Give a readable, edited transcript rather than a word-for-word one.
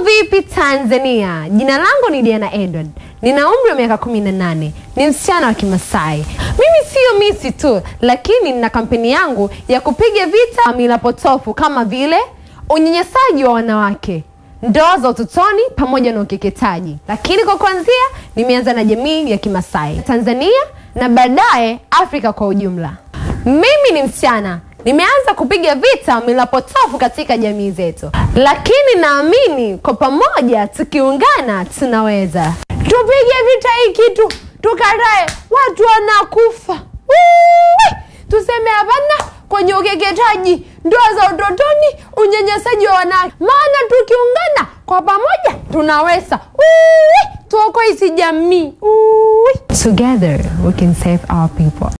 vipi Tanzania? Jina langu ni Diana Edward. Nina umri wa miaka 18. Ni msichana wa Kimasai. Mimi sio misi tu, lakini nina kampeni yangu ya kupiga vita mila potofu kama vile unyanyasaji wa wanawake, ndoa za utotoni pamoja na ukeketaji. Lakini kwa kuanzia nimeanza na jamii ya Kimasai, Tanzania na baadaye Afrika kwa ujumla. Mimi ni msichana. Nimeanza kupiga vita mila potofu katika jamii zetu. Lakini naamini kwa pamoja tukiungana tunaweza. Tupige vita hii kitu, tukatae watu wanakufa. Tuseme hapana kwenye ukeketaji, ndoa za utotoni, unyanyasaji wa wanawake. Maana tukiungana kwa pamoja tunaweza. Tuokoe hii jamii. Together we can save our people.